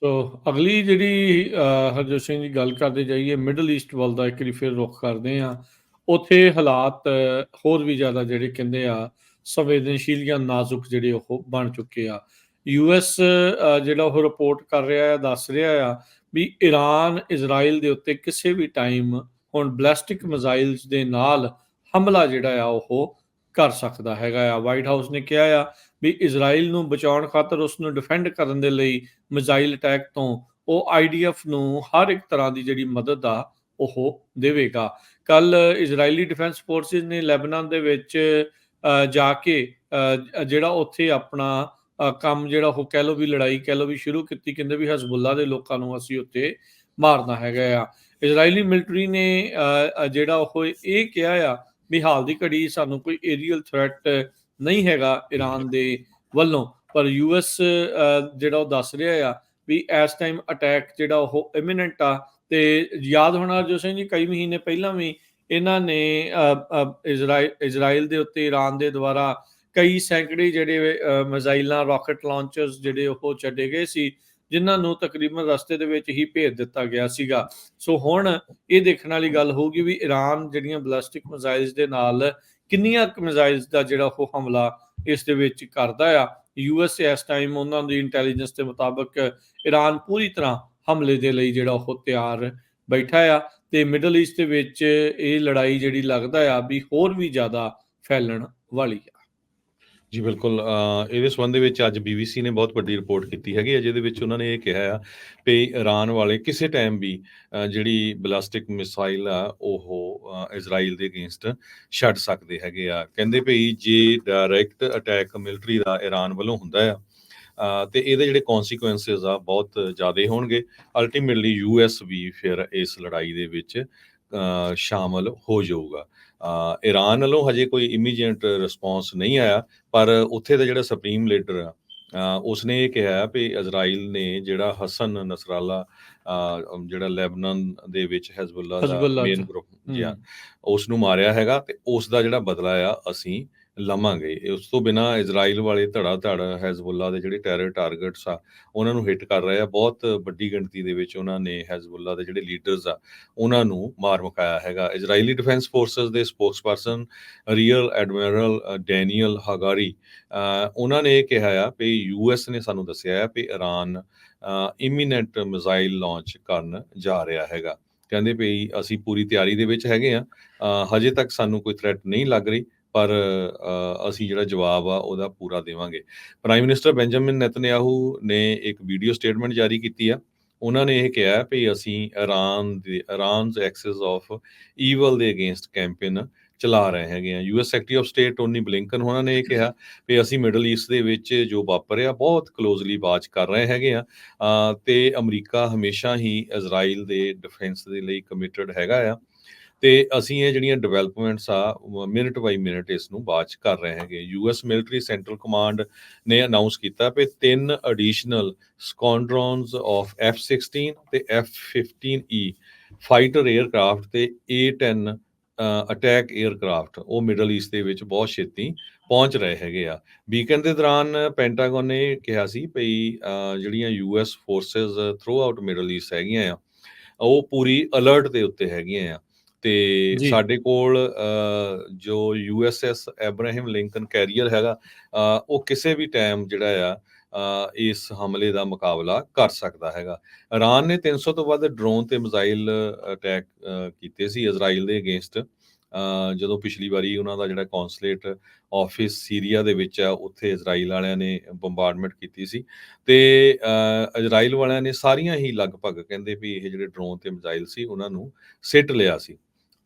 ਸੋ ਅਗਲੀ ਜਿਹੜੀ ਹਰਜੋਤ ਸਿੰਘ ਜੀ ਗੱਲ ਕਰਦੇ ਜਾਈਏ ਮਿਡਲ ਈਸਟ ਵੱਲ ਦਾ ਇੱਕ ਵਾਰੀ ਫਿਰ ਰੁੱਖ ਕਰਦੇ ਹਾਂ। ਉੱਥੇ ਹਾਲਾਤ ਹੋਰ ਵੀ ਜ਼ਿਆਦਾ ਜਿਹੜੇ ਕਹਿੰਦੇ ਆ ਸੰਵੇਦਨਸ਼ੀਲ ਜਾਂ ਨਾਜ਼ੁਕ ਜਿਹੜੇ ਉਹ ਬਣ ਚੁੱਕੇ ਆ। US ਜਿਹੜਾ ਉਹ ਰਿਪੋਰਟ ਕਰ ਰਿਹਾ ਆ, ਦੱਸ ਰਿਹਾ ਆ ਵੀ ਈਰਾਨ ਇਜ਼ਰਾਈਲ ਦੇ ਉੱਤੇ ਕਿਸੇ ਵੀ ਟਾਈਮ ਹੁਣ ਬੈਲਿਸਟਿਕ ਮਿਜ਼ਾਈਲਸ ਦੇ ਨਾਲ ਹਮਲਾ ਜਿਹੜਾ ਆ ਉਹ ਕਰ ਸਕਦਾ ਹੈਗਾ ਆ। ਵਾਈਟ ਹਾਊਸ ਨੇ ਕਿਹਾ ਆ ਵੀ ਇਜ਼ਰਾਈਲ ਨੂੰ ਬਚਾਉਣ ਖਾਤਰ ਉਸ ਨੂੰ ਡਿਫੈਂਡ ਕਰਨ ਦੇ ਲਈ ਮਿਜ਼ਾਈਲ ਅਟੈਕ ਤੋਂ ਉਹ IDF ਨੂੰ ਹਰ ਇੱਕ ਤਰ੍ਹਾਂ ਦੀ ਜਿਹੜੀ ਮਦਦ ਆ ਉਹ ਦੇਵੇਗਾ। ਕੱਲ ਇਜ਼ਰਾਈਲੀ ਡਿਫੈਂਸ ਫੋਰਸਿਸ ਨੇ ਲੈਬਨਾਨ ਦੇ ਵਿੱਚ ਜਾ ਕੇ ਜਿਹੜਾ ਉੱਥੇ ਆਪਣਾ ਕੰਮ ਜਿਹੜਾ ਉਹ ਕਹਿ ਲਓ ਵੀ ਲੜਾਈ ਕਹਿ ਲਓ ਵੀ ਸ਼ੁਰੂ ਕੀਤੀ। ਕਹਿੰਦੇ ਵੀ ਹਜ਼ਬੁੱਲਾ ਦੇ ਲੋਕਾਂ ਨੂੰ ਅਸੀਂ ਉੱਥੇ ਮਾਰਨਾ ਹੈਗਾ ਆ। ਇਜ਼ਰਾਈਲੀ ਮਿਲਟਰੀ ਨੇ ਜਿਹੜਾ ਉਹ ਇਹ ਕਿਹਾ ਆ ਵੀ ਹਾਲ ਦੀ ਘੜੀ ਸਾਨੂੰ ਕੋਈ ਏਰੀਅਲ ਥ੍ਰੈਟ ਨਹੀਂ ਹੈਗਾ ਈਰਾਨ ਦੇ ਵੱਲੋਂ, ਪਰ US ਜਿਹੜਾ ਉਹ ਦੱਸ ਰਿਹਾ ਆ ਵੀ ਇਸ ਟਾਈਮ ਅਟੈਕ ਜਿਹੜਾ ਉਹ ਇਮੀਨੈਂਟ ਆ। ਤੇ ਯਾਦ ਹੋਣਾ ਜੋ ਸਿੰਘ ਜੀ ਕਈ ਮਹੀਨੇ ਪਹਿਲਾਂ ਵੀ ਇਹਨਾਂ ਨੇ ਇਜ਼ਰਾਈਲ ਦੇ ਉੱਤੇ ਈਰਾਨ ਦੇ ਦੁਆਰਾ ਕਈ ਸੈਂਕੜੇ ਜਿਹੜੇ ਮਿਜ਼ਾਈਲਾਂ ਰਾਕਟ ਲਾਂਚਰਸ ਜਿਹੜੇ ਉਹ ਛੱਡੇ ਗਏ ਸੀ, ਜਿਨ੍ਹਾਂ ਨੂੰ ਤਕਰੀਬਨ ਰਸਤੇ ਦੇ ਵਿੱਚ ਹੀ ਭੇਜ ਦਿੱਤਾ ਗਿਆ ਸੀਗਾ। ਸੋ ਹੁਣ ਇਹ ਦੇਖਣ ਵਾਲੀ ਗੱਲ ਹੋਊਗੀ ਵੀ ਈਰਾਨ ਜਿਹੜੀਆਂ ਬੈਲਿਸਟਿਕ ਮਿਜ਼ਾਈਲਸ ਦੇ ਨਾਲ ਕਿੰਨੀਆਂ ਮਿਜ਼ਾਈਲਸ ਦਾ ਜਿਹੜਾ ਉਹ ਹਮਲਾ ਇਸ ਦੇ ਵਿੱਚ ਕਰਦਾ ਆ। US ਇਸ ਟਾਈਮ ਉਹਨਾਂ ਦੀ ਇੰਟੈਲੀਜੈਂਸ ਦੇ ਮੁਤਾਬਕ ਈਰਾਨ ਪੂਰੀ ਤਰ੍ਹਾਂ ਹਮਲੇ ਦੇ ਲਈ ਜਿਹੜਾ ਉਹ ਤਿਆਰ ਬੈਠਾ ਆ। ਤੇ ਮਿਡਲ ਈਸਟ ਦੇ ਵਿੱਚ ਇਹ ਲੜਾਈ ਜਿਹੜੀ ਲੱਗਦਾ ਆ ਵੀ ਹੋਰ ਵੀ ਜ਼ਿਆਦਾ ਫੈਲਣ ਵਾਲੀ ਆ। ਜੀ ਬਿਲਕੁਲ। ਇਹਦੇ ਸੰਬੰਧ ਦੇ ਵਿੱਚ ਅੱਜ BBC ਨੇ ਬਹੁਤ ਵੱਡੀ ਰਿਪੋਰਟ ਕੀਤੀ ਹੈਗੀ ਹੈ, ਜਿਹਦੇ ਵਿੱਚ ਉਹਨਾਂ ਨੇ ਇਹ ਕਿਹਾ ਆ ਵੀ ਈਰਾਨ ਵਾਲੇ ਕਿਸੇ ਟਾਈਮ ਵੀ ਜਿਹੜੀ ਬਲਾਸਟਿਕ ਮਿਸਾਈਲ ਆ ਉਹ ਇਜ਼ਰਾਈਲ ਦੇ ਅਗੇਂਸਟ ਛੱਡ ਸਕਦੇ ਹੈਗੇ ਆ। ਕਹਿੰਦੇ ਵੀ ਜੇ ਡਾਇਰੈਕਟ ਅਟੈਕ ਮਿਲਟਰੀ ਦਾ ਈਰਾਨ ਵੱਲੋਂ ਹੁੰਦਾ ਆ ਤੇ ਇਹਦੇ ਜਿਹੜੇ ਕੌਨਸੀਕੁਐਂਸਿਸ ਆ ਬਹੁਤ ਜ਼ਿਆਦਾ ਹੋਣਗੇ। ਅਲਟੀਮੇਟਲੀ US ਵੀ ਫਿਰ ਇਸ ਲੜਾਈ ਦੇ ਵਿੱਚ ਸ਼ਾਮਲ ਹੋ ਜਾਊਗਾ। ਈਰਾਨ ਵੱਲੋਂ ਹਜੇ ਕੋਈ ਇਮੀਡੀਏਟ ਰਿਸਪੌਂਸ ਨਹੀਂ ਆਇਆ, ਪਰ ਉੱਥੇ ਦਾ ਜਿਹੜਾ ਸੁਪਰੀਮ ਲੀਡਰ ਆ ਉਸਨੇ ਇਹ ਕਿਹਾ ਵੀ ਇਜ਼ਰਾਈਲ ਨੇ ਜਿਹੜਾ ਹਸਨ ਨਸਰਾਲਾ ਜਿਹੜਾ ਲੈਬਨਾਨ ਦੇ ਵਿੱਚ ਹਿਜ਼ਬੁੱਲਾ ਦਾ ਮੇਨ ਗਰੁੱਪ ਉਸ ਨੂੰ ਮਾਰਿਆ ਹੈਗਾ ਤੇ ਉਸ ਦਾ ਜਿਹੜਾ ਬਦਲਾ ਆ ਅਸੀਂ ਲਵਾਂਗੇ। ਉਸ ਤੋਂ ਬਿਨਾਂ ਇਜ਼ਰਾਈਲ ਵਾਲੇ ਧੜਾ ਧੜ ਹਿਜ਼ਬੁੱਲਾ ਦੇ ਜਿਹੜੇ ਟੈਰਰ ਟਾਰਗੇਟਸ ਆ ਉਹਨਾਂ ਨੂੰ ਹਿੱਟ ਕਰ ਰਹੇ ਆ। ਬਹੁਤ ਵੱਡੀ ਗਿਣਤੀ ਦੇ ਵਿੱਚ ਉਹਨਾਂ ਨੇ ਹਿਜ਼ਬੁੱਲਾ ਦੇ ਜਿਹੜੇ ਲੀਡਰਸ ਆ ਉਹਨਾਂ ਨੂੰ ਮਾਰ ਮੁਕਾਇਆ ਹੈਗਾ। ਇਜ਼ਰਾਈਲੀ ਡਿਫੈਂਸ ਫੋਰਸਿਸ ਦੇ ਸਪੋਕਸਪਰਸਨ ਰੀਅਰ ਐਡਮਿਰਲ ਡੈਨੀਅਲ ਹਾਗਾਰੀ ਉਹਨਾਂ ਨੇ ਇਹ ਕਿਹਾ ਆ ਵੀ US ਨੇ ਸਾਨੂੰ ਦੱਸਿਆ ਆ ਵੀ ਈਰਾਨ ਇਮੀਨੈਂਟ ਮਿਜ਼ਾਈਲ ਲਾਂਚ ਕਰਨ ਜਾ ਰਿਹਾ ਹੈਗਾ। ਕਹਿੰਦੇ ਵੀ ਅਸੀਂ ਪੂਰੀ ਤਿਆਰੀ ਦੇ ਵਿੱਚ ਹੈਗੇ ਆ, ਹਜੇ ਤੱਕ ਸਾਨੂੰ ਕੋਈ ਥ੍ਰੈਟ ਨਹੀਂ ਲੱਗ ਰਹੀ, ਪਰ ਅਸੀਂ ਜਿਹੜਾ ਜਵਾਬ ਆ ਉਹਦਾ ਪੂਰਾ ਦੇਵਾਂਗੇ। ਪ੍ਰਾਈਮ ਮਿਨਿਸਟਰ ਬੈਂਜਾਮਿਨ ਨੇਤਨਯਾਹੂ ਨੇ ਇੱਕ ਵੀਡੀਓ ਸਟੇਟਮੈਂਟ ਜਾਰੀ ਕੀਤੀ ਆ। ਉਹਨਾਂ ਨੇ ਇਹ ਕਿਹਾ ਵੀ ਅਸੀਂ ਇਰਾਨਜ਼ ਐਕਸਿਸ ਆਫ ਈਵਲ ਦੇ ਅਗੇਂਸਟ ਕੈਂਪੇਨ ਚਲਾ ਰਹੇ ਹੈਗੇ ਆ। US secretary of state Tony Blinken ਉਹਨਾਂ ਨੇ ਇਹ ਕਿਹਾ ਵੀ ਅਸੀਂ ਮਿਡਲ ਈਸਟ ਦੇ ਵਿੱਚ ਜੋ ਵਾਪਰ ਰਿਹਾ ਬਹੁਤ ਕਲੋਜ਼ਲੀ ਵਾਚ ਕਰ ਰਹੇ ਹੈਗੇ ਆ ਤੇ ਅਮਰੀਕਾ ਹਮੇਸ਼ਾ ਹੀ ਇਜ਼ਰਾਈਲ ਦੇ ਡਿਫੈਂਸ ਦੇ ਲਈ ਕਮਿਟਡ ਹੈਗਾ ਆ ਤੇ ਅਸੀਂ ਇਹ ਜਿਹੜੀਆਂ ਡਿਵੈਲਪਮੈਂਟਸ ਆ ਮਿੰਟ ਬਾਈ ਮਿੰਟ ਇਸ ਨੂੰ ਵਾਚ ਕਰ ਰਹੇ ਹੈਗੇ। US ਮਿਲਟਰੀ ਸੈਂਟਰਲ ਕਮਾਂਡ ਨੇ ਅਨਾਉਂਸ ਕੀਤਾ ਵੀ 3 ਐਡੀਸ਼ਨਲ ਸਕੁਆਡਰਨਸ ਆਫ F-16 ਤੇ F-15E ਫਾਈਟਰ 에ਅਰਕ੍ਰਾਫਟ ਤੇ A-10 ਅਟੈਕ 에ਅਰਕ੍ਰਾਫਟ ਉਹ ਮਿਡਲ ਈਸਟ ਦੇ ਵਿੱਚ ਬਹੁਤ ਛੇਤੀ ਪਹੁੰਚ ਰਹੇ ਹੈਗੇ ਆ। ਵੀਕਐਂਡ ਦੇ ਦੌਰਾਨ ਪੈਂਟਾਗਨ ਨੇ ਕਿਹਾ ਸੀ ਵੀ ਜਿਹੜੀਆਂ US forces through out middle East ਹੈਗੀਆਂ ਆ ਉਹ ਪੂਰੀ ਅਲਰਟ ਦੇ ਉੱਤੇ ਹੈਗੀਆਂ ਆ ਤੇ ਸਾਡੇ ਕੋਲ ਜੋ USS ਐਬਰਾਹਿਮ ਲਿੰਕਨ ਕੈਰੀਅਰ ਹੈਗਾ ਉਹ ਕਿਸੇ ਵੀ ਟਾਈਮ ਜਿਹੜਾ ਆ ਇਸ ਹਮਲੇ ਦਾ ਮੁਕਾਬਲਾ ਕਰ ਸਕਦਾ ਹੈਗਾ। ਈਰਾਨ ਨੇ 300 ਤੋਂ ਵੱਧ ਡਰੋਨ ਤੇ ਮਿਜ਼ਾਈਲ ਅਟੈਕ ਕੀਤੇ ਸੀ ਇਜ਼ਰਾਈਲ ਦੇ ਅਗੇਂਸਟ ਜਦੋਂ ਪਿਛਲੀ ਵਾਰੀ ਉਹਨਾਂ ਦਾ ਜਿਹੜਾ ਕੌਂਸਲੇਟ ਆਫਿਸ ਸੀਰੀਆ ਦੇ ਵਿੱਚ ਆ ਉੱਥੇ ਇਜ਼ਰਾਈਲ ਵਾਲਿਆਂ ਨੇ ਬੰਬਾਰਡਮੈਂਟ ਕੀਤੀ ਸੀ ਤੇ ਇਜ਼ਰਾਈਲ ਵਾਲਿਆਂ ਨੇ ਸਾਰੀਆਂ ਹੀ ਲਗਭਗ ਕਹਿੰਦੇ ਵੀ ਇਹ ਜਿਹੜੇ ਡਰੋਨ ਤੇ ਮਿਜ਼ਾਈਲ ਸੀ ਉਹਨਾਂ ਨੂੰ ਸਿੱਟ ਲਿਆ ਸੀ।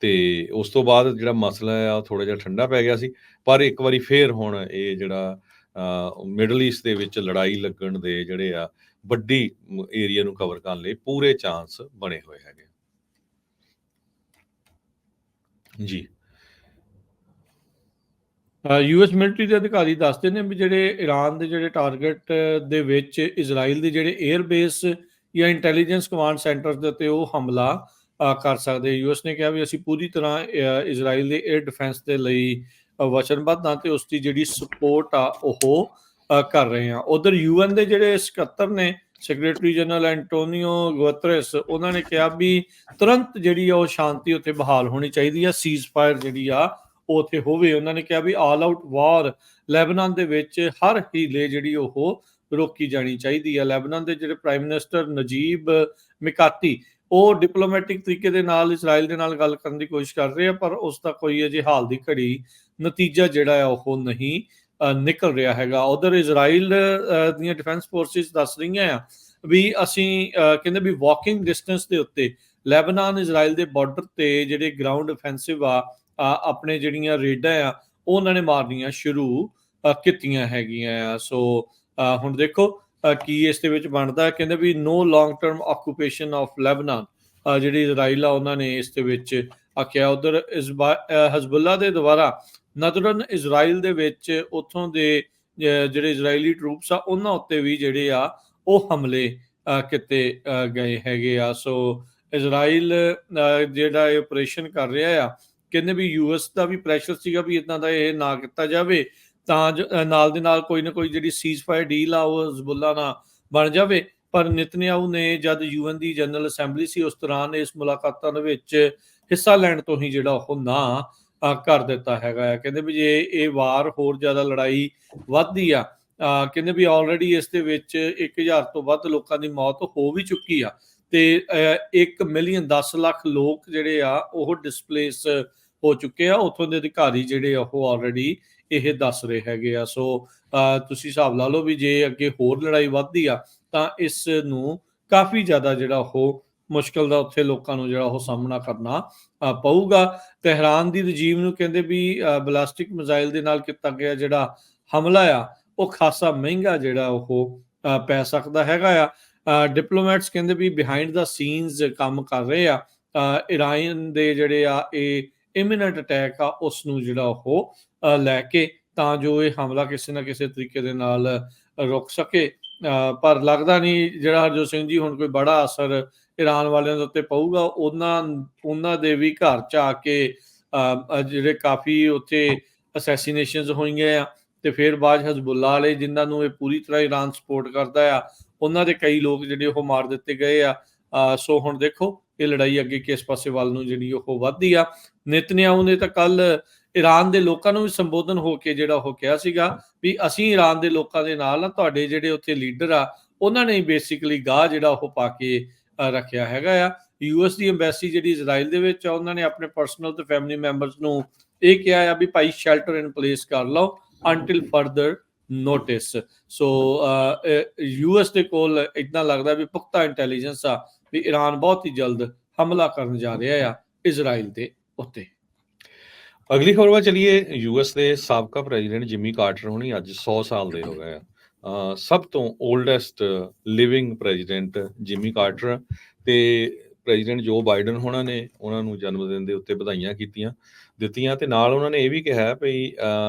ਤੇ ਉਸ ਤੋਂ ਬਾਅਦ ਜਿਹੜਾ ਮਸਲਾ ਆ ਥੋੜਾ ਜਿਹਾ ਠੰਡਾ ਪੈ ਗਿਆ ਸੀ, ਪਰ ਇੱਕ ਵਾਰੀ ਫੇਰ ਹੁਣ ਇਹ ਜਿਹੜਾ ਮਿਡਲ ਈਸਟ ਦੇ ਵਿੱਚ ਲੜਾਈ ਲੱਗਣ ਦੇ ਜਿਹੜੇ ਆ ਵੱਡੀ ਏਰੀਆ ਨੂੰ ਕਵਰ ਕਰਨ ਲਈ ਪੂਰੇ ਚਾਂਸ ਬਣੇ ਹੋਏ ਹੈਗੇ ਜੀ। US ਮਿਲਟਰੀ ਦੇ ਅਧਿਕਾਰੀ ਦੱਸਦੇ ਨੇ ਵੀ ਜਿਹੜੇ ਈਰਾਨ ਦੇ ਜਿਹੜੇ ਟਾਰਗੇਟ ਦੇ ਵਿੱਚ ਇਜ਼ਰਾਈਲ ਦੇ ਜਿਹੜੇ 에ਅਰ ਬੇਸ ਜਾਂ ਇੰਟੈਲੀਜੈਂਸ ਕਮਾਂਡ ਸੈਂਟਰ ਦੇ ਉੱਤੇ ਉਹ ਹਮਲਾ ਕਰ ਸਕਦੇ। US ਨੇ ਕਿਹਾ ਵੀ ਅਸੀਂ ਪੂਰੀ ਤਰ੍ਹਾਂ ਇਜ਼ਰਾਈਲ ਦੇ 에ਅਰ ਡਿਫੈਂਸ ਦੇ ਲਈ ਵਚਨਬੱਧ ਹਾਂ ਤੇ ਉਸ ਦੀ ਜਿਹੜੀ ਸਪੋਰਟ ਆ ਉਹ ਕਰ ਰਹੇ ਹਾਂ। ਉਧਰ UN ਦੇ ਜਿਹੜੇ ਸਕੱਤਰ ਨੇ ਸੈਕਟਰੀ ਜਨਰਲ ਐਂਟੋਨੀਓ ਗੁਤਰੇਸ ਉਹਨਾਂ ਨੇ ਕਿਹਾ ਵੀ ਤੁਰੰਤ ਜਿਹੜੀ ਆ ਉਹ ਸ਼ਾਂਤੀ ਉੱਥੇ ਬਹਾਲ ਹੋਣੀ ਚਾਹੀਦੀ ਆ, ਸੀਜ਼ ਫਾਇਰ ਜਿਹੜੀ ਆ ਉਹ ਉੱਥੇ ਹੋਵੇ। ਉਹਨਾਂ ਨੇ ਕਿਹਾ ਵੀ ਆਲ ਆਊਟ ਵਾਰ ਲੈਬਨਾਨ ਦੇ ਵਿੱਚ ਹਰ ਹੀਲੇ ਜਿਹੜੀ ਉਹ ਰੋਕੀ ਜਾਣੀ ਚਾਹੀਦੀ ਆ। ਲੈਬਨਾਨ ਦੇ ਜਿਹੜੇ ਪ੍ਰਾਈਮ ਮਿਨਿਸਟਰ ਨਜੀਬ ਮਿਕਾਤੀ ਉਹ ਡਿਪਲੋਮੈਟਿਕ ਤਰੀਕੇ ਦੇ ਨਾਲ ਇਸਰਾਈਲ ਦੇ ਨਾਲ ਗੱਲ ਕਰਨ ਦੀ ਕੋਸ਼ਿਸ਼ ਕਰ ਰਹੇ ਆ, ਪਰ ਉਸ ਦਾ ਕੋਈ ਅਜੇ ਹਾਲ ਦੀ ਘੜੀ ਨਤੀਜਾ ਜਿਹੜਾ ਆ ਉਹ ਨਹੀਂ ਨਿਕਲ ਰਿਹਾ ਹੈਗਾ। ਉਧਰ ਇਜ਼ਰਾਈਲ ਦੀਆਂ ਡਿਫੈਂਸ ਫੋਰਸਿਸ ਦੱਸ ਰਹੀਆਂ ਆ ਵੀ ਅਸੀਂ ਕਹਿੰਦੇ ਵੀ ਵਾਕਿੰਗ ਡਿਸਟੈਂਸ ਦੇ ਉੱਤੇ ਲੈਬਨਾਨ ਇਜ਼ਰਾਈਲ ਦੇ ਬਾਰਡਰ ਤੇ ਜਿਹੜੇ ਗਰਾਊਂਡ ਅਫੈਂਸਿਵ ਆ ਆਪਣੇ ਜਿਹੜੀਆਂ ਰੇਡਾਂ ਆ ਉਹ ਉਹਨਾਂ ਨੇ ਮਾਰਨੀਆਂ ਸ਼ੁਰੂ ਕੀਤੀਆਂ ਹੈਗੀਆਂ ਆ। ਸੋ ਹੁਣ ਦੇਖੋ ਕੀ ਇਸ ਦੇ ਵਿੱਚ ਬਣਦਾ। ਕਹਿੰਦੇ ਵੀ no long term occupation of Lebanon, ਜਿਹੜੀ ਇਜ਼ਰਾਈਲ ਆ ਉਹਨਾਂ ਨੇ ਇਸ ਦੇ ਵਿੱਚ ਆਖਿਆ। ਉਧਰ ਹਜ਼ਬੁੱਲਾ ਦੇ ਦੁਆਰਾ ਨਦਰਨ ਇਜ਼ਰਾਈਲ ਦੇ ਵਿੱਚ ਉੱਥੋਂ ਦੇ ਜਿਹੜੇ ਇਜ਼ਰਾਈਲੀ ਟਰੂਪਸ ਆ ਉਹਨਾਂ ਉੱਤੇ ਵੀ ਜਿਹੜੇ ਆ ਉਹ ਹਮਲੇ ਕੀਤੇ ਗਏ ਹੈਗੇ ਆ। ਸੋ ਇਜ਼ਰਾਈਲ ਜਿਹੜਾ ਇਹ ਆਪਰੇਸ਼ਨ ਕਰ ਰਿਹਾ ਆ, ਕਹਿੰਦੇ ਵੀ ਯੂਐਸ ਦਾ ਵੀ ਪ੍ਰੈਸ਼ਰ ਸੀਗਾ ਵੀ ਇਦਾਂ ਦਾ ਇਹ ਨਾ ਕੀਤਾ ਜਾਵੇ ਤਾਂ ਨਾਲ ਦੇ ਨਾਲ ਕੋਈ ਨਾ ਕੋਈ ਜਿਹੜੀ ਸੀਜ਼ ਫਾਇਰ ਡੀਲ ਆ ਉਹ ਹਜ਼ਬੁੱਲਾ ਨਾਲ ਬਣ ਜਾਵੇ। ਪਰ ਨਿਤਨਿਆਹੂ ਨੇ ਜਦ ਯੂਐਨ ਦੀ ਜਨਰਲ ਅਸੈਂਬਲੀ ਸੀ ਉਸ ਦੌਰਾਨ ਇਸ ਮੁਲਾਕਾਤਾਂ ਦੇ ਵਿੱਚ ਹਿੱਸਾ ਲੈਣ ਤੋਂ ਹੀ ਜਿਹੜਾ ਉਹ ਨਾ ਕਰ ਦਿੱਤਾ ਹੈਗਾ ਆ। ਕਹਿੰਦੇ ਵੀ ਜੇ ਇਹ ਵਾਰ ਹੋਰ ਜ਼ਿਆਦਾ ਲੜਾਈ ਵੱਧਦੀ ਆ, ਕਹਿੰਦੇ ਵੀ ਆਲਰੇਡੀ ਇਸ ਦੇ ਵਿੱਚ 1000 ਤੋਂ ਵੱਧ ਲੋਕਾਂ ਦੀ ਮੌਤ ਹੋ ਵੀ ਚੁੱਕੀ ਆ ਤੇ 1 ਮਿਲੀਅਨ 10 ਲੱਖ ਲੋਕ ਜਿਹੜੇ ਆ ਉਹ ਡਿਸਪਲੇਸ ਹੋ ਚੁੱਕੇ ਆ। ਉੱਥੋਂ ਦੇ ਅਧਿਕਾਰੀ ਜਿਹੜੇ ਆ ਉਹ ਆਲਰੇਡੀ ਇਹ ਦੱਸ ਰਹੇ ਹੈਗੇ ਆ। ਸੋ ਤੁਸੀਂ ਹਿਸਾਬ ਲਾ ਲਓ ਵੀ ਜੇ ਅੱਗੇ ਹੋਰ ਲੜਾਈ ਵੱਧਦੀ ਆ ਤਾਂ ਇਸ ਨੂੰ ਕਾਫੀ ਜ਼ਿਆਦਾ ਜਿਹੜਾ ਉਹ ਮੁਸ਼ਕਲ ਦਾ ਉੱਥੇ ਲੋਕਾਂ ਨੂੰ ਜਿਹੜਾ ਉਹ ਸਾਹਮਣਾ ਕਰਨਾ ਪਊਗਾ। ਤਹਿਰਾਨ ਦੀ ਰਜੀਮ ਨੂੰ ਕਹਿੰਦੇ ਵੀ ਬਲਾਸਟਿਕ ਮਿਜ਼ਾਈਲ ਦੇ ਨਾਲ ਕੀਤਾ ਗਿਆ ਜਿਹੜਾ ਹਮਲਾ ਆ ਉਹ ਖਾਸਾ ਮਹਿੰਗਾ ਜਿਹੜਾ ਉਹ ਪੈ ਸਕਦਾ ਹੈਗਾ ਆ। ਡਿਪਲੋਮੈਟਸ ਕਹਿੰਦੇ ਵੀ ਬਿਹਾਈਂਡ ਦਾ ਸੀਨਸ ਕੰਮ ਕਰ ਰਹੇ ਆ ਇਰਾਨ ਦੇ ਜਿਹੜੇ ਆ ਇਹ ਇਮੀਨੈਂਟ ਅਟੈਕ ਆ ਉਸ ਨੂੰ ਜਿਹੜਾ ਉਹ ਲੈ ਕੇ, ਤਾਂ ਜੋ ਇਹ ਹਮਲਾ ਕਿਸੇ ਨਾ ਕਿਸੇ ਤਰੀਕੇ ਦੇ ਨਾਲ ਰੁਕ ਸਕੇ। ਪਰ ਲੱਗਦਾ ਨਹੀਂ ਜਿਹੜਾ ਹਰਜੋਤ ਸਿੰਘ ਜੀ ਹੁਣ ਕੋਈ ਬੜਾ ਅਸਰ ਇਰਾਨ ਵਾਲਿਆਂ ਦੇ ਉੱਤੇ ਪਊਗਾ। ਉਹਨਾਂ ਦੇ ਵੀ ਘਰ 'ਚ ਆ ਕੇ ਜਿਹੜੇ ਕਾਫੀ ਉੱਥੇ ਅਸੈਸੀਨੇਸ਼ਨਸ ਹੋਈਆਂ ਆ ਤੇ ਫਿਰ ਬਾਅਦ ਹਜ਼ਬੁੱਲਾ ਵਾਲੇ ਜਿਨ੍ਹਾਂ ਨੂੰ ਇਹ ਪੂਰੀ ਤਰ੍ਹਾਂ ਇਰਾਨ ਸਪੋਰਟ ਕਰਦਾ ਆ ਉਹਨਾਂ ਦੇ ਕਈ ਲੋਕ ਜਿਹੜੇ ਉਹ ਮਾਰ ਦਿੱਤੇ ਗਏ ਆ। ਸੋ ਹੁਣ ਦੇਖੋ ਇਹ ਲੜਾਈ ਅੱਗੇ ਕਿਸ ਪਾਸੇ ਵੱਲ ਨੂੰ ਜਿਹੜੀ ਉਹ ਵੱਧਦੀ ਆ। ਨਿਤਨਿਆਹੂ ਨੇ ਤਾਂ ਕੱਲ ਇਰਾਨ ਦੇ ਲੋਕਾਂ ਨੂੰ ਵੀ ਸੰਬੋਧਨ ਹੋ ਕੇ ਜਿਹੜਾ ਉਹ ਕਿਹਾ ਸੀਗਾ ਵੀ ਅਸੀਂ ਇਰਾਨ ਦੇ ਲੋਕਾਂ ਦੇ ਨਾਲ ਆ, ਤੁਹਾਡੇ ਜਿਹੜੇ ਉੱਥੇ ਲੀਡਰ ਆ ਉਹਨਾਂ ਨੇ ਬੇਸਿਕਲੀ ਗਾਹ ਜਿਹੜਾ ਉਹ ਪਾ ਕੇ ਰੱਖਿਆ ਹੈਗਾ ਆ। ਯੂਐਸ ਦੀ ਐਮਬੈਸੀ ਜਿਹੜੀ ਇਜ਼ਰਾਈਲ ਦੇ ਵਿੱਚ ਆ ਉਹਨਾਂ ਨੇ ਆਪਣੇ ਪਰਸਨਲ ਤੇ ਫੈਮਿਲੀ ਮੈਂਬਰਸ ਨੂੰ ਇਹ ਕਿਹਾ ਆ ਵੀ ਭਾਈ ਸ਼ੈਲਟਰ ਇਨ ਪਲੇਸ ਕਰ ਲਓ until further notice। ਸੋ ਯੂਐਸ ਦੇ ਕੋਲ ਇਦਾਂ ਲੱਗਦਾ ਵੀ ਪੁਖਤਾ ਇੰਟੈਲੀਜੈਂਸ ਆ ਵੀ ਇਰਾਨ ਬਹੁਤ ਹੀ ਜਲਦ ਹਮਲਾ ਕਰਨ ਜਾ ਰਿਹਾ ਆ ਇਜ਼ਰਾਈਲ ਦੇ ਉੱਤੇ। ਅਗਲੀ ਖਬਰ ਵੱਲ ਚਲੀਏ। ਯੂਐਸ ਦੇ ਸਾਬਕਾ ਪ੍ਰੈਜ਼ੀਡੈਂਟ ਜਿਮੀ ਕਾਰਟਰ ਹੁਣੀ ਅੱਜ 100 ਸਾਲ ਦੇ ਹੋ ਗਏ ਆ। ਸਭ ਤੋਂ ਓਲਡੈਸਟ ਲਿਵਿੰਗ ਪ੍ਰੈਜ਼ੀਡੈਂਟ ਜਿਮੀ ਕਾਰਟਰ ਤੇ ਪ੍ਰੈਜ਼ੀਡੈਂਟ ਜੋ ਬਾਈਡਨ ਹੋਣਾ ਨੇ ਉਹਨਾਂ ਨੂੰ ਜਨਮ ਦਿਨ ਦੇ ਉੱਤੇ ਵਧਾਈਆਂ ਦਿੱਤੀਆਂ ਤੇ ਨਾਲ ਉਹਨਾਂ ਨੇ ਇਹ ਵੀ ਕਿਹਾ ਵੀ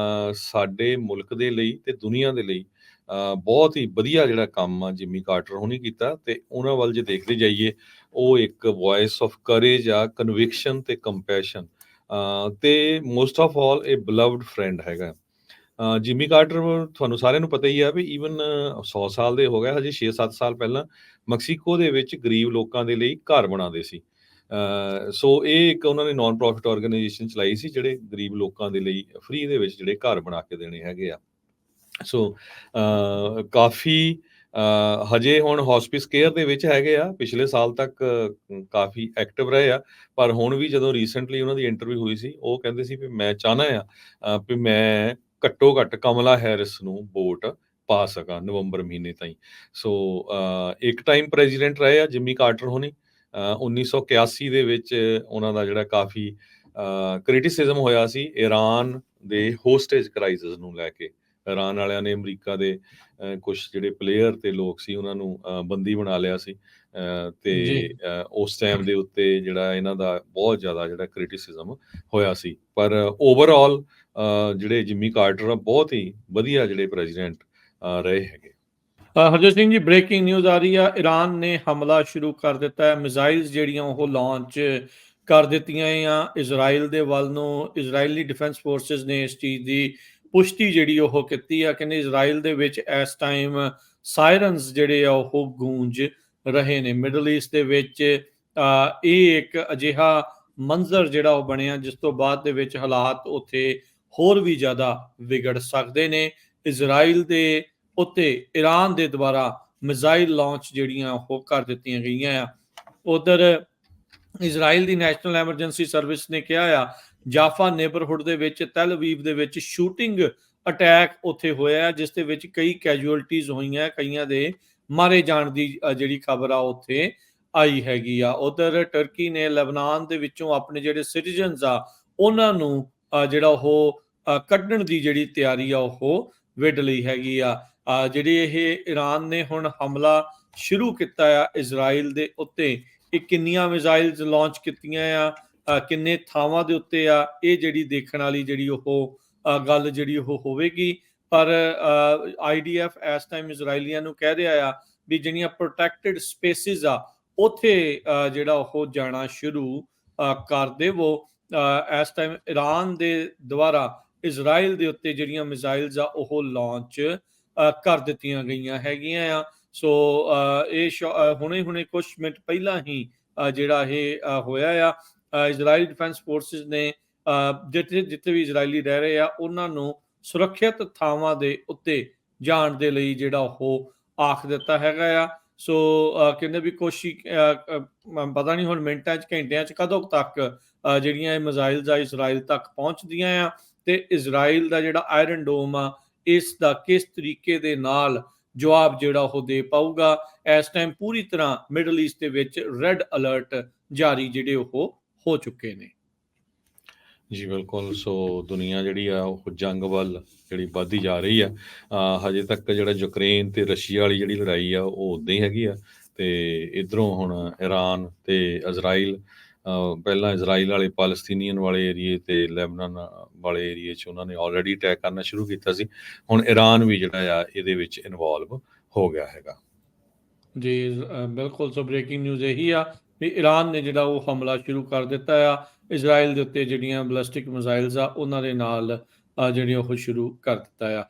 ਸਾਡੇ ਮੁਲਕ ਦੇ ਲਈ ਤੇ ਦੁਨੀਆ ਦੇ ਲਈ ਬਹੁਤ ਹੀ ਵਧੀਆ ਜਿਹੜਾ ਕੰਮ ਆ ਜਿਮੀ ਕਾਰਟਰ ਹੁਣੀ ਕੀਤਾ ਤੇ ਉਹਨਾਂ ਵੱਲ ਜੇ ਦੇਖਦੇ ਜਾਈਏ ਉਹ ਇੱਕ ਵੌਇਸ ਆਫ ਕਰੇਜ ਆ, ਕਨਵਿਕਸ਼ਨ ਤੇ ਕੰਪੈਸ਼ਨ ਤੇ ਮੋਸਟ ਆਫ ਆਲ ਇਹ ਬਲਵਡ ਫਰੈਂਡ ਹੈਗਾ। ਜਿਮੀ ਕਾਰਟਰ ਤੁਹਾਨੂੰ ਸਾਰਿਆਂ ਨੂੰ ਪਤਾ ਹੀ ਆ ਵੀ ਈਵਨ 100 ਸਾਲ ਦੇ ਹੋ ਗਏ, ਹਜੇ 6-7 ਸਾਲ ਪਹਿਲਾਂ ਮੈਕਸੀਕੋ ਦੇ ਵਿੱਚ ਗਰੀਬ ਲੋਕਾਂ ਦੇ ਲਈ ਘਰ ਬਣਾਉਂਦੇ ਸੀ। ਸੋ ਇਹ ਇੱਕ ਉਹਨਾਂ ਨੇ ਨਾਨ ਪ੍ਰੋਫਿਟ ਆਰਗੇਨਾਈਜੇਸ਼ਨ ਚਲਾਈ ਸੀ ਜਿਹੜੇ ਗਰੀਬ ਲੋਕਾਂ ਦੇ ਲਈ ਫ੍ਰੀ ਦੇ ਵਿੱਚ ਜਿਹੜੇ ਘਰ ਬਣਾ ਕੇ ਦੇਣੇ ਹੈਗੇ ਆ। ਸੋ ਕਾਫੀ ਹਜੇ ਹੁਣ ਹੌਸਪਿਸ ਕੇਅਰ ਦੇ ਵਿੱਚ ਹੈਗੇ ਆ, ਪਿਛਲੇ ਸਾਲ ਤੱਕ ਕਾਫੀ ਐਕਟਿਵ ਰਹੇ ਆ। ਪਰ ਹੁਣ ਵੀ ਜਦੋਂ ਰੀਸੈਂਟਲੀ ਉਹਨਾਂ ਦੀ ਇੰਟਰਵਿਊ ਹੋਈ ਸੀ ਉਹ ਕਹਿੰਦੇ ਸੀ ਵੀ ਮੈਂ ਚਾਹੁੰਦਾ ਆ ਵੀ ਮੈਂ ਘੱਟੋ ਘੱਟ ਕਮਲਾ ਹੈਰਿਸ ਨੂੰ ਵੋਟ ਪਾ ਸਕਾਂ ਨਵੰਬਰ ਮਹੀਨੇ ਤਾਈਂ। ਸੋ ਇੱਕ ਟਾਈਮ ਪ੍ਰੈਜ਼ੀਡੈਂਟ ਰਹੇ ਆ ਜਿਮੀ ਕਾਰਟਰ ਹੋਣੀ। 1981 ਦੇ ਵਿੱਚ ਉਹਨਾਂ ਦਾ ਜਿਹੜਾ ਕਾਫੀ ਕ੍ਰਿਟਿਸਿਜ਼ਮ ਹੋਇਆ ਸੀ ਇਰਾਨ ਦੇ ਹੋਸਟੇਜ ਕ੍ਰਾਈਸਿਸ ਨੂੰ ਲੈ ਕੇ। ਇਰਾਨ ਵਾਲਿਆਂ ਨੇ ਅਮਰੀਕਾ ਦੇ ਕੁਝ ਜਿਹੜੇ ਪਲੇਅਰ ਤੇ ਲੋਕ ਸੀ ਉਹਨਾਂ ਨੂੰ ਬੰਦੀ ਬਣਾ ਲਿਆ ਸੀ ਤੇ ਉਸ ਟਾਈਮ ਦੇ ਉੱਤੇ ਜਿਹੜਾ ਇਹਨਾਂ ਦਾ ਬਹੁਤ ਜ਼ਿਆਦਾ ਜਿਹੜਾ ਕ੍ਰਿਟਿਸਿਜ਼ਮ ਹੋਇਆ ਸੀ। ਪਰ ਓਵਰਆਲ ਜਿਹੜੇ ਜਿਮੀ ਕਾਰਟਰ ਆ ਬਹੁਤ ਹੀ ਵਧੀਆ ਜਿਹੜੇ ਪ੍ਰੈਜ਼ੀਡੈਂਟ ਰਹੇ ਹੈਗੇ। ਹਰਜੋਤ ਸਿੰਘ ਜੀ, ਬ੍ਰੇਕਿੰਗ ਨਿਊਜ਼ ਆ ਰਹੀ ਆ, ਇਰਾਨ ਨੇ ਹਮਲਾ ਸ਼ੁਰੂ ਕਰ ਦਿੱਤਾ ਹੈ। ਮਿਜ਼ਾਈਲਸ ਜਿਹੜੀਆਂ ਉਹ ਲਾਂਚ ਕਰ ਦਿੱਤੀਆਂ ਆ ਇਜ਼ਰਾਈਲ ਦੇ ਵੱਲ ਨੂੰ। ਇਜ਼ਰਾਈਲੀ ਡਿਫੈਂਸ ਫੋਰਸਿਸ ਨੇ ਇਸ ਚੀਜ਼ ਦੀ ਪੁਸ਼ਟੀ ਜਿਹੜੀ ਉਹ ਕੀਤੀ ਆ। ਕਹਿੰਦੇ ਇਜ਼ਰਾਈਲ ਦੇ ਵਿੱਚ ਇਸ ਟਾਈਮ ਸਾਇਰਨਸ ਜਿਹੜੇ ਆ ਉਹ ਗੂੰਜ ਰਹੇ ਨੇ। ਮਿਡਲ ਈਸਟ ਦੇ ਵਿੱਚ ਇਹ ਇੱਕ ਅਜਿਹਾ ਮੰਜ਼ਰ ਜਿਹੜਾ ਉਹ ਬਣਿਆ ਜਿਸ ਤੋਂ ਬਾਅਦ ਦੇ ਵਿੱਚ ਹਾਲਾਤ ਉੱਥੇ ਹੋਰ ਵੀ ਜ਼ਿਆਦਾ ਵਿਗੜ ਸਕਦੇ ਨੇ। ਇਜ਼ਰਾਈਲ ਦੇ ਉੱਤੇ ਈਰਾਨ ਦੇ ਦੁਆਰਾ ਮਿਜ਼ਾਈਲ ਲਾਂਚ ਜਿਹੜੀਆਂ ਉਹ ਕਰ ਦਿੱਤੀਆਂ ਗਈਆਂ ਆ। ਉਧਰ ਇਜ਼ਰਾਈਲ ਦੀ ਨੈਸ਼ਨਲ ਐਮਰਜੈਂਸੀ ਸਰਵਿਸ ਨੇ ਕਿਹਾ ਆ ਜਾਫਾ ਨੇਬਰਹੁੱਡ ਦੇ ਵਿੱਚ ਤੈਲ ਅਵੀਵ ਦੇ ਵਿੱਚ ਸ਼ੂਟਿੰਗ ਅਟੈਕ ਉੱਥੇ ਹੋਇਆ ਜਿਸ ਦੇ ਵਿੱਚ ਕਈ ਕੈਜੂਅਲਟੀਜ਼ ਹੋਈਆਂ, ਕਈਆਂ ਦੇ ਮਾਰੇ ਜਾਣ ਦੀ ਜਿਹੜੀ ਖਬਰ ਆ ਉੱਥੇ ਆਈ ਹੈਗੀ ਆ। ਉਧਰ ਟਰਕੀ ਨੇ ਲੈਬਨਾਨ ਦੇ ਵਿੱਚੋਂ ਆਪਣੇ ਜਿਹੜੇ ਸਿਟੀਜ਼ਨਸ ਆ ਉਹਨਾਂ ਨੂੰ ਜਿਹੜਾ ਉਹ ਕੱਢਣ ਦੀ ਜਿਹੜੀ ਤਿਆਰੀ ਆ ਉਹ ਵਿੱਢ ਲਈ ਹੈਗੀ ਆ। ਜਿਹੜੀ ਇਹ ਈਰਾਨ ਨੇ ਹੁਣ ਹਮਲਾ ਸ਼ੁਰੂ ਕੀਤਾ ਆ ਇਜ਼ਰਾਈਲ ਦੇ ਉੱਤੇ, ਇਹ ਕਿੰਨੀਆਂ ਮਿਜ਼ਾਈਲਸ ਲਾਂਚ ਕੀਤੀਆਂ ਆ, ਕਿੰਨੇ ਥਾਵਾਂ ਦੇ ਉੱਤੇ ਆ, ਇਹ ਜਿਹੜੀ ਦੇਖਣ ਵਾਲੀ ਜਿਹੜੀ ਉਹ ਗੱਲ ਜਿਹੜੀ ਉਹ ਹੋਵੇਗੀ। ਪਰ IDF ਇਸ ਟਾਈਮ ਇਜ਼ਰਾਈਲੀਆਂ ਨੂੰ ਕਹਿ ਰਿਹਾ ਆ ਵੀ ਜਿਹੜੀਆਂ ਪ੍ਰੋਟੈਕਟਡ ਸਪੇਸਿਸ ਆ ਉੱਥੇ ਜਿਹੜਾ ਉਹ ਜਾਣਾ ਸ਼ੁਰੂ ਕਰ ਦੇਵੋ। ਇਸ ਟਾਈਮ ਈਰਾਨ ਦੇ ਦੁਆਰਾ ਇਜ਼ਰਾਈਲ ਦੇ ਉੱਤੇ ਜਿਹੜੀਆਂ ਮਿਜ਼ਾਈਲਸ ਆ ਉਹ ਲਾਂਚ ਕਰ ਦਿੱਤੀਆਂ ਗਈਆਂ ਹੈਗੀਆਂ ਆ। ਸੋ ਇਹ ਹੁਣੇ ਕੁਝ ਮਿੰਟ ਪਹਿਲਾਂ ਹੀ ਜਿਹੜਾ ਇਹ ਹੋਇਆ ਆ। ਇਜ਼ਰਾਈਲ ਡਿਫੈਂਸ ਫੋਰਸਿਸ ਨੇ ਜਿੱਥੇ ਵੀ ਇਜ਼ਰਾਈਲੀ ਰਹਿ ਰਹੇ ਆ ਉਹਨਾਂ ਨੂੰ ਸੁਰੱਖਿਅਤ ਥਾਵਾਂ ਦੇ ਉੱਤੇ ਜਾਣ ਦੇ ਲਈ ਜਿਹੜਾ ਉਹ ਆਖ ਦਿੱਤਾ ਹੈਗਾ ਆ। ਸੋ ਕਹਿੰਦੇ ਵੀ ਕੋਸ਼ਿਸ਼ ਪਤਾ ਨਹੀਂ ਹੁਣ ਮਿੰਟਾਂ 'ਚ ਘੰਟਿਆਂ 'ਚ ਕਦੋਂ ਤੱਕ ਜਿਹੜੀਆਂ ਇਹ ਮਿਜ਼ਾਈਲਸ ਆ ਇਜ਼ਰਾਈਲ ਤੱਕ ਪਹੁੰਚਦੀਆਂ ਆ ਤੇ ਇਜ਼ਰਾਈਲ ਦਾ ਜਿਹੜਾ ਆਇਰਨ ਡੋਮ ਆ ਇਸ ਦਾ ਕਿਸ ਤਰੀਕੇ ਦੇ ਨਾਲ ਜਵਾਬ ਜਿਹੜਾ ਉਹ ਦੇ ਪਾਊਗਾ। ਇਸ ਟਾਈਮ ਪੂਰੀ ਤਰ੍ਹਾਂ ਮਿਡਲ ਈਸਟ ਦੇ ਵਿੱਚ ਰੈੱਡ ਅਲਰਟ ਜਾਰੀ ਜਿਹੜੇ ਉਹ ਹੋ ਚੁੱਕੇ ਨੇ। ਜੀ ਬਿਲਕੁਲ। ਸੋ ਦੁਨੀਆ ਜਿਹੜੀ ਆ ਉਹ ਜੰਗ ਵੱਲ ਜਿਹੜੀ ਵੱਧਦੀ ਜਾ ਰਹੀ ਆ। ਹਜੇ ਤੱਕ ਜਿਹੜਾ ਯੂਕਰੇਨ ਤੇ ਰਸ਼ੀਆ ਵਾਲੀ ਜਿਹੜੀ ਲੜਾਈ ਆ ਉਹ ਉੱਦਾਂ ਹੀ ਹੈਗੀ ਆ ਤੇ ਇਧਰੋਂ ਹੁਣ ਈਰਾਨ ਤੇ ਇਜ਼ਰਾਈਲ, ਪਹਿਲਾਂ ਇਜ਼ਰਾਈਲ ਵਾਲੇ ਪਾਲਸਤੀਨੀਅਨ ਵਾਲੇ ਏਰੀਏ ਤੇ ਲੈਬਨਾਨ ਵਾਲੇ ਏਰੀਏ 'ਚ ਉਹਨਾਂ ਨੇ ਆਲਰੇਡੀ ਅਟੈਕ ਕਰਨਾ ਸ਼ੁਰੂ ਕੀਤਾ ਸੀ। ਹੁਣ ਈਰਾਨ ਵੀ ਜਿਹੜਾ ਆ ਇਹਦੇ ਵਿੱਚ ਇਨਵੋਲਵ ਹੋ ਗਿਆ ਹੈਗਾ। ਜੀ ਬਿਲਕੁਲ। ਸੋ ਬ੍ਰੇਕਿੰਗ ਨਿਊਜ਼ ਇਹੀ ਆ ਵੀ ਈਰਾਨ ਨੇ ਜਿਹੜਾ ਉਹ ਹਮਲਾ ਸ਼ੁਰੂ ਕਰ ਦਿੱਤਾ ਆ ਇਜ਼ਰਾਈਲ ਦੇ ਉੱਤੇ, ਜਿਹੜੀਆਂ ਬੈਲਿਸਟਿਕ ਮਿਜ਼ਾਈਲਸ ਆ ਉਹਨਾਂ ਦੇ ਨਾਲ ਜਿਹੜੀਆਂ ਉਹ ਸ਼ੁਰੂ ਕਰ ਦਿੱਤਾ ਆ।